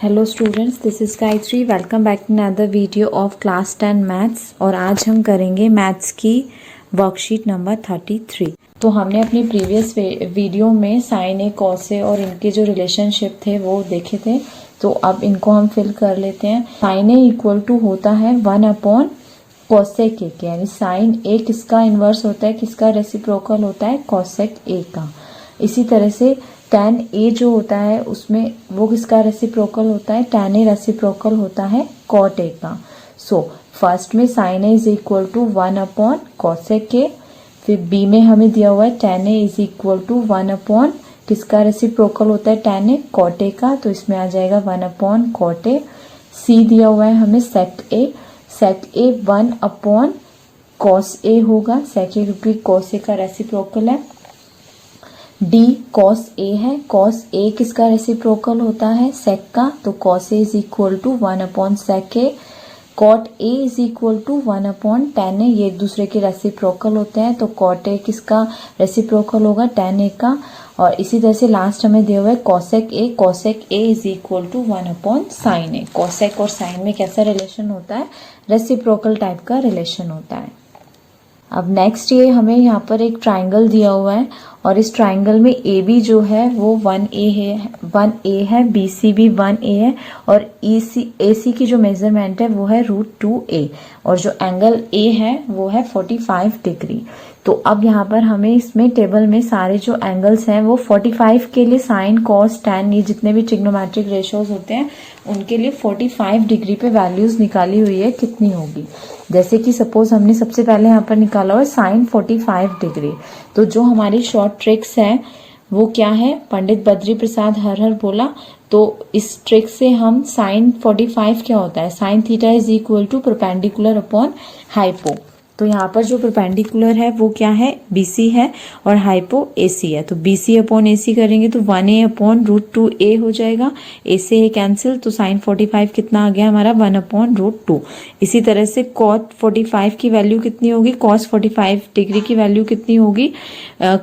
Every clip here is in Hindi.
Hello students, this is Gayatri. Welcome back to another video of class 10 maths. और आज हम करेंगे मैथ्स की वर्कशीट नंबर 33। तो हमने अपनी प्रीवियस वीडियो में साइन ए कॉस ए और इनके जो रिलेशनशिप थे वो देखे थे। तो अब इनको हम फिल कर लेते हैं। साइन ए इक्वल टू होता है 1 कॉसेक ए के, यानी साइन ए किसका इन्वर्स होता है, किसका रेसिप्रोकल होता है, कॉसेक ए का। इसी तरह से tan ए जो होता है उसमें वो किसका रेसिप्रोकल होता है, tan ए रेसिप्रोकल होता है cot ए का। सो फर्स्ट में sin A is equal to 1 cosec A, फिर बी में हमें दिया हुआ है tan A is equal to 1 किसका रेसिप्रोकल होता है, tan ए cot ए का, तो इसमें आ जाएगा 1 cot ए। सी दिया हुआ है हमें sec ए 1 cos ए होगा, sec ए क्योंकि cos ए का रेसिप्रोकल है। डी cos ए है, cos ए किसका रेसिप्रोकल होता है, sec का, तो cos A is equal to 1 sec A. cot A is equal to 1 tan A, ये एक दूसरे के रेसिप्रोकल होते हैं, तो cot ए किसका रेसिप्रोकल होगा, tan ए का। और इसी तरह से लास्ट हमें दिया हुआ है cosec A is equal to 1 sin A. cosec और sin में कैसा रिलेशन होता है, रेसिप्रोकल टाइप का रिलेशन होता है। अब नेक्स्ट ये हमें यहाँ पर एक ट्राइंगल दिया हुआ है और इस ट्राइंगल में ए बी जो है वो 1 ए है, बी सी भी 1 ए है और ए सी की जो मेजरमेंट है वो है √2a और जो एंगल ए है वो है 45 डिग्री। तो अब यहाँ पर हमें इसमें टेबल में सारे जो एंगल्स हैं वो 45 के लिए साइन कॉस टैन, ये जितने भी ट्रिग्नोमेट्रिक रेशियोज होते हैं उनके लिए 45 डिग्री पे वैल्यूज निकाली हुई है, कितनी होगी। जैसे कि सपोज हमने सबसे पहले यहाँ पर निकाला हुआ साइन 45 डिग्री, तो जो हमारी शॉर्ट ट्रिक्स है वो क्या है, पंडित बद्री प्रसाद हर हर बोला। तो इस ट्रिक से हम साइन 45 क्या होता है, sine theta is equal to perpendicular upon hypo. तो यहाँ पर जो परपेंडिकुलर है वो क्या है, BC है और हाइपो AC है। तो BC अपॉन AC करेंगे तो 1a अपॉन √2a हो जाएगा, a से a कैंसिल, तो साइन 45 कितना आ गया हमारा 1 अपॉन √2। इसी तरह से cot 45 की वैल्यू कितनी होगी, cos 45 डिग्री की वैल्यू कितनी होगी,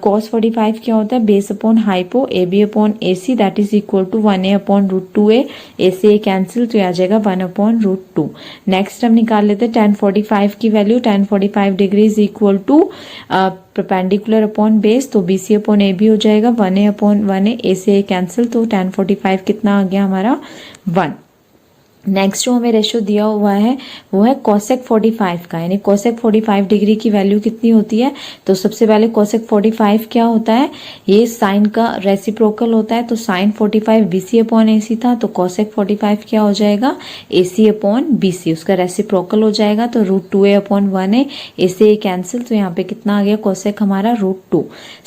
cos 45 क्या होता है, base upon hypo AB upon AC that is equal to 1a upon √2a, a से a कैंसिल, तो आ जाएगा 1 अपॉन √2। नेक्स्ट हम निकाल लेते हैं tan 45 की value, tan 45 degree is equal to perpendicular upon base, तो BC अपॉन AB हो जाएगा 1a अपॉन 1a, a से a कैंसिल, तो tan 45 कितना आ गया हमारा 1। नेक्स्ट जो हमें रेशियो दिया हुआ है वो है cosec 45 का, यानी cosec 45 डिग्री की वैल्यू कितनी होती है। तो सबसे पहले cosec 45 क्या होता है, ये साइन का रेसिप्रोकल होता है, तो साइन 45 BC अपॉन AC था, तो cosec 45 क्या हो जाएगा, AC अपॉन BC, उसका रेसिप्रोकल हो जाएगा, तो √2a अपॉन 1a, a से a कैंसिल, तो यहाँ पे कितना आ गया cosec हमारा √2।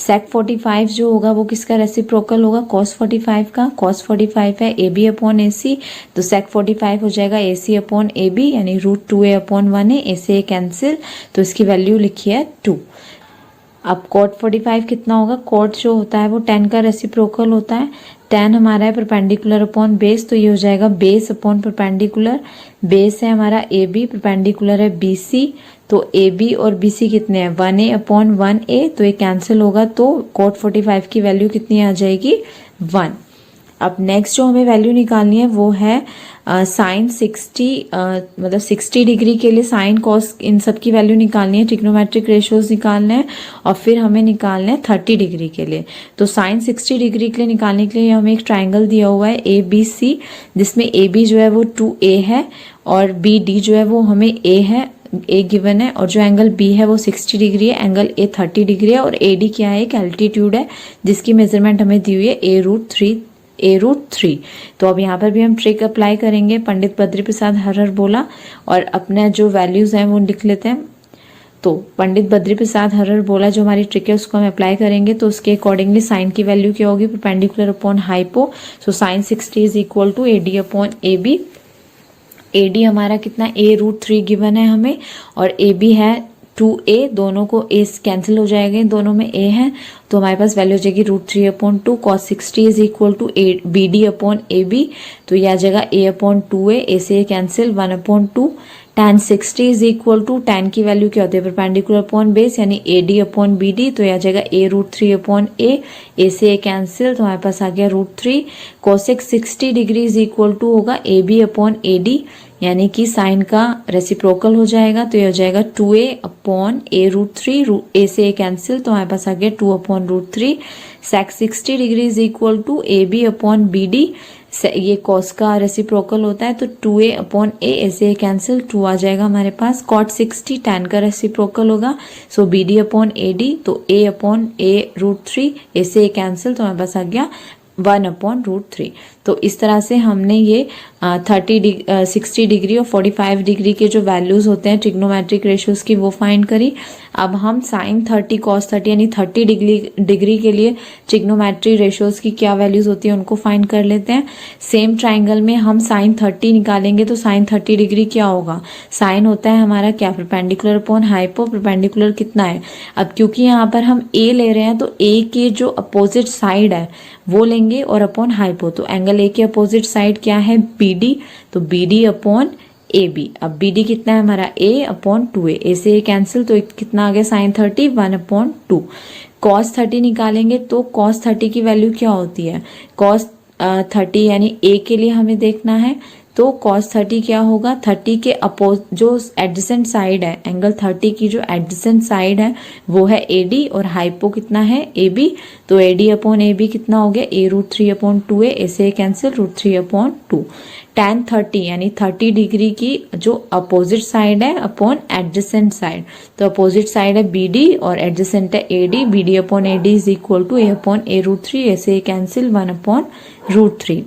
sec 45 जो होगा वो किसका रेसिप्रोकल होगा, cos 45 का, cos 45 है AB अपॉन AC, तो sec 45 हो जाएगा AC अपॉन AB, यानी √2a अपॉन 1a, a से a कैंसिल, तो इसकी वैल्यू लिखी है 2। अब cot 45 कितना होगा, cot जो होता है वो tan का रेसिप्रोकल होता है, tan हमारा है परपेंडिकुलर अपॉन बेस, तो ये हो जाएगा बेस अपॉन परपेंडिकुलर, बेस है हमारा AB, परपेंडिकुलर है BC, तो AB और BC कितने हैं 1a अपॉन 1a, तो ये कैंसिल होगा, तो cot 45 की वैल्यू कितनी आ जाएगी 1। अब नेक्स्ट जो हमें वैल्यू निकालनी है वो है साइन 60 मतलब 60 डिग्री के लिए साइन कॉस, इन सब की वैल्यू निकालनी है, ट्रिग्नोमेट्रिक रेशियोज निकालने हैं और फिर हमें निकालना है 30 डिग्री के लिए। तो साइन 60 डिग्री के लिए निकालने के लिए हमें एक ट्राइंगल दिया हुआ है ABC, जिसमें AB जो है वो 2a है और BD जो है वो हमें a है, ए गिवन है, और जो एंगल बी है वो 60 डिग्री है, एंगल ए 30 डिग्री है और AD क्या है, एक एल्टीट्यूड है जिसकी मेजरमेंट हमें दी हुई है a√3। तो अब यहाँ पर भी हम ट्रिक अप्लाई करेंगे, पंडित बद्री प्रसाद हर हर बोला, और अपना जो वैल्यूज हैं वो लिख लेते हैं। तो पंडित बद्री प्रसाद हर हर बोला जो हमारी ट्रिक है उसको हम अप्लाई करेंगे, तो उसके अकॉर्डिंगली साइन की वैल्यू क्या होगी, perpendicular upon hypo, so sine 60 is equal to AD upon AB। AD हमारा कितना a√3 गिवन है हमें और AB है 2a, दोनों को a कैंसिल हो जाएंगे, दोनों में a है, तो हमारे पास वैल्यू हो जाएगी √3 upon 2, cos 60 is equal to BD upon AB, तो यह आ जाएगा a अपॉन 2a, a से a cancel 1 upon 2, tan 60 is equal to, tan की वैल्यू क्या होती है परपेंडिकुलर अपॉन बेस यानी AD अपॉन BD, तो यह आ जाएगा A√3 अपॉन A से A कैंसिल, तो हमारे पास आ गया √3। Cosec 60 degree is equal to होगा AB अपॉन AD यानी कि साइन का रेसिप्रोकल हो जाएगा, तो ये हो जाएगा 2A अपॉन A√3, A से A कैंसिल, तो हमारे पास आ गया 2 upon √3। Sec 60 degree is equal to AB upon BD, ये कॉस का रेसिप्रोकल होता है, तो 2A अपॉन A से A कैंसिल, 2 आ जाएगा हमारे पास। कॉट 60 tan का रेसिप्रोकल होगा, सो BD अपॉन AD, तो A अपॉन A√3, A से A कैंसिल, तो हमारे पास आ गया 1 अपॉन √3। तो इस तरह से हमने ये 60 डिग्री और 45 डिग्री के जो वैल्यूज होते हैं ट्रिग्नोमेट्रिक रेशियोज की वो फाइंड करी। अब हम साइन 30 कॉस 30 यानी 30 डिग्री के लिए ट्रिग्नोमेट्रिक रेशियोज की क्या वैल्यूज होती है उनको फाइंड कर लेते हैं। सेम ट्राइंगल में हम साइन 30 निकालेंगे तो साइन 30 डिग्री क्या होगा, साइन होता है हमारा क्या परपेंडिकुलर अपॉन हाइपो, परपेंडिकुलर कितना है। अब क्योंकि यहाँ पर हम ए ले रहे हैं तो ए के जो अपोजिट साइड है वो लेंगे और अपॉन हाइपो, तो एंगल ए के अपोजिट साइड क्या है BD, तो BD अपॉन AB। अब BD कितना है हमारा A अपॉन 2A, A से A कैंसिल, तो कितना आ गया साइन 30 1 अपॉन 2। कॉस 30 निकालेंगे तो कॉस 30 की वैल्यू क्या होती है, कॉस 30 यानी A के लिए हमें देखना है, तो cos 30 क्या होगा, 30 के जो एडजेसेंट साइड है, एंगल 30 की जो एडजेसेंट साइड है वो है AD और हाइपो कितना है AB, तो AD अपॉन AB कितना हो गया A√3 अपॉन 2A, A से कैंसिल √3 अपॉन 2। tan 30 यानी 30 डिग्री की जो अपोजिट साइड है अपॉन एडजेसेंट साइड, तो अपोजिट साइड है BD और एडजेसेंट है AD, BD upon AD is equal to A upon A√3, A से कैंसिल 1 अपॉन √3।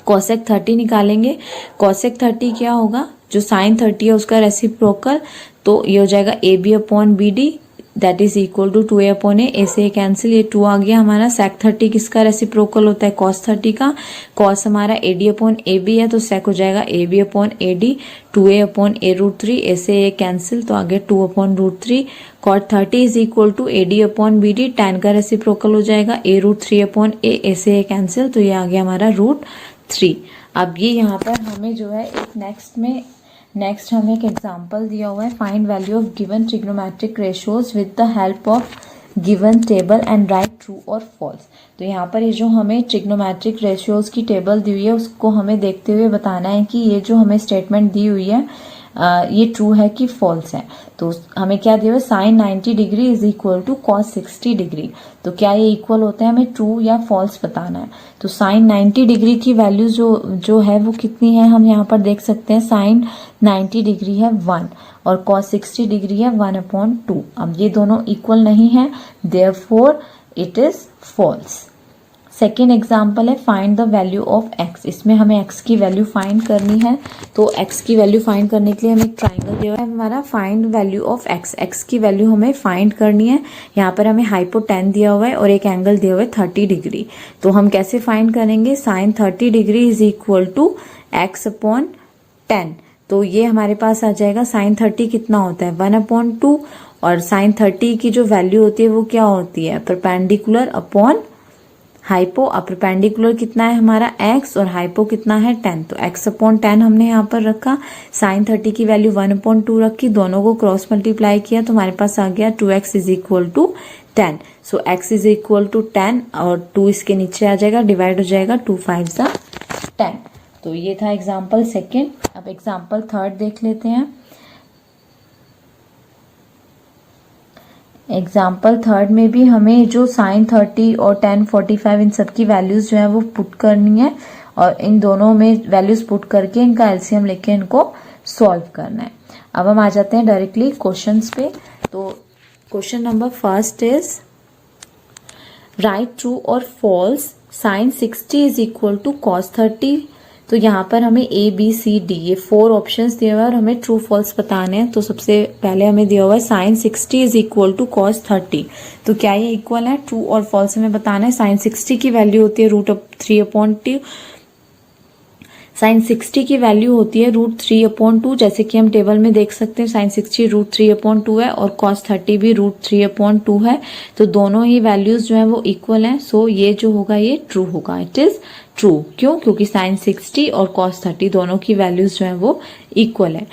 कोसेक 30 निकालेंगे, कोसेक 30 क्या होगा, जो साइन 30 है उसका रेसिप्रोकल, तो ये हो जाएगा AB upon BD that is equal to 2A upon A से कैंसिल, ये 2 आ गया हमारा। सेक 30 किसका रेसिप्रोकल होता है, cos 30 का, cos हमारा AD अपॉन AB है, तो सेक हो जाएगा AB upon AD, 2A upon A√3, A से A कैंसिल, तो आ गया 2 upon √3। cot 30 is equal to AD upon BD, tan का रेसिप्रोकल हो जाएगा A√3 अपॉन A से A कैंसिल, तो ये आ गया हमारा √3। अब ये यहाँ पर हमें जो है एक नेक्स्ट हमें एक एग्जांपल दिया हुआ है, find value of given trigonometric ratios with the help of given table and right true और फॉल्स। तो यहाँ पर ये जो हमें ट्रिग्नोमेट्रिक रेशियोज की टेबल दी हुई है उसको हमें देखते हुए बताना है कि ये जो हमें स्टेटमेंट दी हुई है ये ट्रू है कि फॉल्स है। तो हमें क्या दिया हुआ है, sine 90 degree is equal to cos 60 degree, तो क्या ये इक्वल होते हैं, हमें ट्रू या फॉल्स बताना है। तो साइन 90 डिग्री की वैल्यू जो है वो कितनी है, हम यहाँ पर देख सकते हैं साइन 90 डिग्री है 1 और कॉस 60 डिग्री है 1 अपॉन 2। अब ये दोनों इक्वल नहीं है, therefore it is false. Second example है find the value of x, इसमें हमें x की वैल्यू फाइंड करनी है। तो x की वैल्यू फाइंड करने के लिए हमें एक ट्राइंगल दिया है हमारा, फाइंड वैल्यू ऑफ x की वैल्यू हमें फाइंड करनी है। यहाँ पर हमें हाइपोटेन दिया हुआ है और एक एंगल दिया हुआ है 30 डिग्री, तो हम कैसे फाइंड करेंगे, sine 30 degree is equal to x upon 10, तो ये हमारे पास आ जाएगा साइन 30 कितना होता है 1 अपॉन 2, और साइन 30 की जो वैल्यू होती है वो क्या होती है परपेंडिकुलर अपॉन हाइपो। अब परपेंडिकुलर कितना है हमारा x और हाइपो कितना है 10, तो x अपॉन 10 हमने यहाँ पर रखा, साइन 30 की वैल्यू 1 अपॉन 2 रखी, दोनों को क्रॉस मल्टीप्लाई किया तो हमारे पास आ गया 2x is equal to 10। So x is equal to 10 और 2 इसके नीचे आ जाएगा, डिवाइड हो जाएगा 2 5 10। तो ये था एग्जाम्पल सेकेंड। अब एग्जाम्पल थर्ड देख लेते हैं। एग्जाम्पल थर्ड में भी हमें जो साइन 30 और tan 45 इन सब की वैल्यूज जो है वो पुट करनी है और इन दोनों में वैल्यूज पुट करके इनका एलसीएम लेके इनको सॉल्व करना है। अब हम आ जाते हैं डायरेक्टली क्वेश्चंस पे। तो question number first is right true और false sine 60 is equal to cos 30। तो यहाँ पर हमें A B C D ये 4 ऑप्शंस दिए हुए हैं और हमें ट्रू फॉल्स बताने हैं। तो सबसे पहले हमें दिया हुआ है sine 60 is equal to cos 30, तो क्या ये इक्वल है, ट्रू और फॉल्स हमें बताना है। साइन 60 की वैल्यू होती है √3/2, साइन 60 की वैल्यू होती है √3/2, जैसे कि हम टेबल में देख सकते हैं साइन 60 √3/2 है और कॉस 30 भी √3/2 है, तो दोनों ही वैल्यूज जो है वो इक्वल हैं। सो ये जो होगा ये ट्रू होगा, इट इज ट्रू। क्यों, क्योंकि साइन 60 और कॉस 30 दोनों की वैल्यूज जो है वो इक्वल है।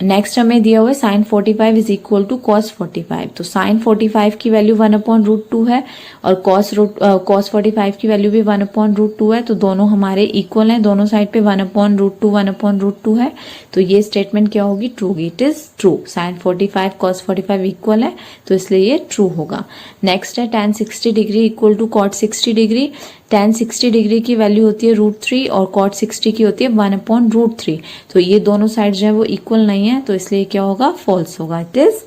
नेक्स्ट हमें दिया हुआ है sine 45 is equal to cos 45। तो साइन 45 की वैल्यू 1/√2 है और कॉस 45 की वैल्यू भी 1/√2 है। तो दोनों हमारे इक्वल हैं, दोनों साइड पे 1/√2 1/√2 है। तो ये स्टेटमेंट क्या होगी? ट्रू होगी। It is true. Sine 45 cos 45 इक्वल है तो इसलिए ये ट्रू होगा। नेक्स्ट है tan 60 degree equal to cot 60 degree. tan 60 degree की वैल्यू होती है √3 और कॉट 60 की होती है 1/√3। तो ये दोनों साइड जो है वो इक्वल नहीं है तो इसलिए क्या होगा? फॉल्स होगा। It is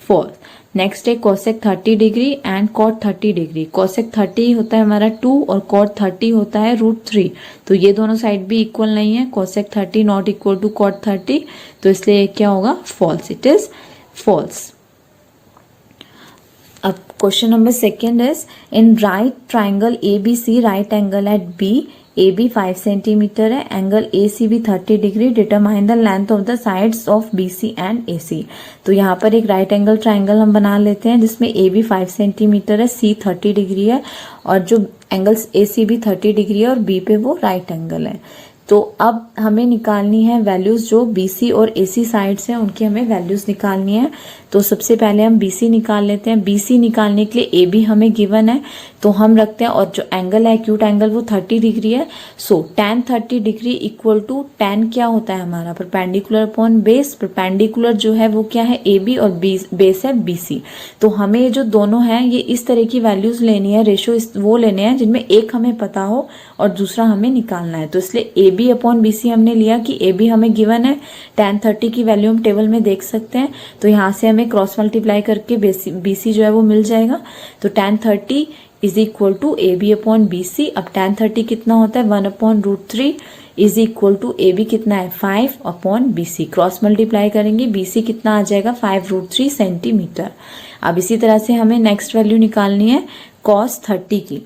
false. नेक्स्ट है cosec 30 degree and cot 30 degree. Cosec 30 होता है हमारा 2 और कॉट 30 होता है √3। तो ये दोनों साइड भी इक्वल नहीं है। Cosec 30 not equal to cot 30 तो इसलिए क्या होगा? फॉल्स। It is false. अब question number second is in right triangle ABC right angle at B AB 5 centimetre है, एंगल AC भी 30 degree, determine the length of the sides of BC and AC। तो यहाँ पर एक राइट एंगल ट्राइंगल हम बना लेते हैं जिसमें AB 5 सेंटीमीटर है, C 30 डिग्री है और जो एंगल्स AC भी 30 डिग्री है और B पे वो राइट एंगल है। तो अब हमें निकालनी है वैल्यूज जो BC और AC साइड्स हैं उनकी हमें वैल्यूज निकालनी है। तो सबसे पहले हम BC निकाल लेते हैं। BC निकालने के लिए AB हमें गिवन है तो हम रखते हैं और जो एंगल है एक्यूट एंगल वो 30 डिग्री है। So tan 30 degree equal to tan क्या होता है हमारा? Perpendicular upon base. परपेंडिकुलर जो है वो क्या है? AB और बेस है BC। तो हमें जो दोनों है ये इस तरह की वैल्यूज लेनी है, रेशो वो लेने हैं जिनमें एक हमें पता हो और दूसरा हमें निकालना है। तो इसलिए AB अपॉन BC हमने लिया कि AB हमें गिवन है, tan 30 की वैल्यू हम टेबल में देख सकते हैं तो यहाँ से हमें क्रॉस मल्टीप्लाई करके BC जो है वो मिल जाएगा। तो tan 30 is equal to AB upon BC। अब tan 30 कितना होता है? 1/√3 इज इक्वल टू AB कितना है? 5 अपॉन BC। क्रॉस मल्टीप्लाई करेंगे BC कितना आ जाएगा? 5√3 सेंटीमीटर। अब इसी तरह से हमें नेक्स्ट वैल्यू निकालनी है cos 30 की।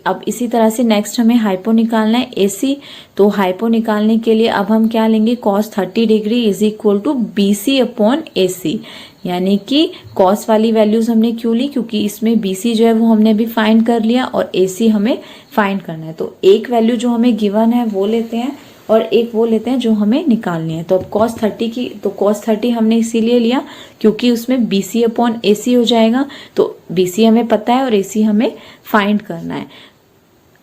अब इसी तरह से नेक्स्ट हमें हाइपो निकालना है AC। तो हाइपो निकालने के लिए अब हम क्या लेंगे? cos 30 degree is equal to BC upon AC। यानी कि cos वाली वैल्यूज हमने क्यों ली? क्योंकि इसमें BC जो है वो हमने भी फाइंड कर लिया और AC हमें फाइंड करना है। तो एक वैल्यू जो हमें गिवन है वो लेते हैं और एक वो लेते हैं जो हमें निकालनी है। तो अब cos 30 हमने इसीलिए लिया क्योंकि उसमें BC अपॉन AC हो जाएगा। तो BC हमें पता है और AC हमें फाइंड करना है।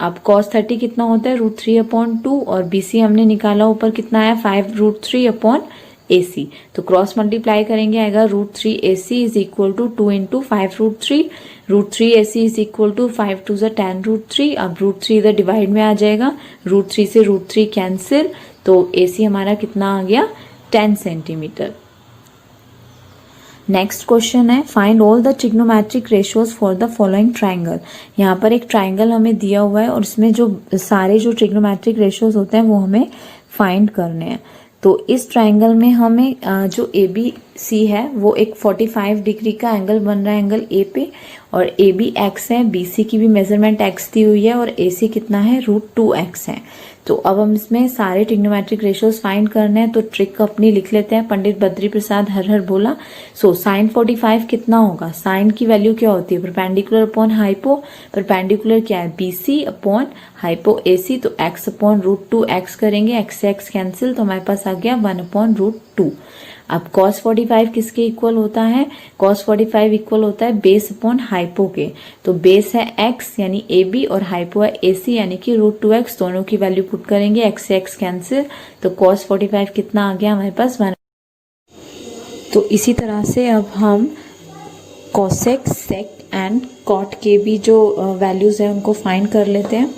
अब cos 30 कितना होता है? √3/2 और BC हमने निकाला ऊपर कितना है? 5√3 अपॉन AC। तो क्रॉस मल्टीप्लाई करेंगे आएगा √3 AC is equal to 2 into 5√3। √3 AC is equal to 5 twos 10√3। अब √3 इधर डिवाइड में आ जाएगा, √3 से √3 कैंसिल। तो AC हमारा कितना आ गया? 10 सेंटीमीटर। नेक्स्ट क्वेश्चन है find all the trigonometric ratios for the following triangle. यहाँ पर एक ट्राइंगल हमें दिया हुआ है और इसमें जो सारे जो ट्रिग्नोमेट्रिक रेशियोज होते हैं वो हमें फाइंड करने हैं। तो इस ट्राइंगल में हमें जो ABC है वो एक 45 डिग्री का एंगल बन रहा है एंगल A पे और AB x है, BC की भी मेजरमेंट x दी हुई है और AC कितना है? √2x है। तो अब हम इसमें सारे ट्रिग्नोमेट्रिक रेशियोज फाइंड करने हैं। तो ट्रिक अपनी लिख लेते हैं। पंडित बद्री प्रसाद हर हर बोला। सो साइन 45 कितना होगा? साइन की वैल्यू क्या होती है? Perpendicular upon hypo. परपेंडिकुलर क्या है? BC upon hypo AC। तो x अपॉन √2x करेंगे, x से x कैंसिल तो हमारे पास आ गया 1/√2। अब cos 45 किसके इक्वल होता है? cos 45 इक्वल होता है बेस अपॉन हाइपो के। तो बेस है x यानी AB और हाइपो है AC यानी कि √2x। दोनों की वैल्यू पुट करेंगे, x से x कैंसिल तो cos 45 कितना आ गया हमारे पास? 1। तो इसी तरह से अब हम कोसेक, सेक एंड कॉट के भी जो वैल्यूज है उनको फाइंड कर लेते हैं।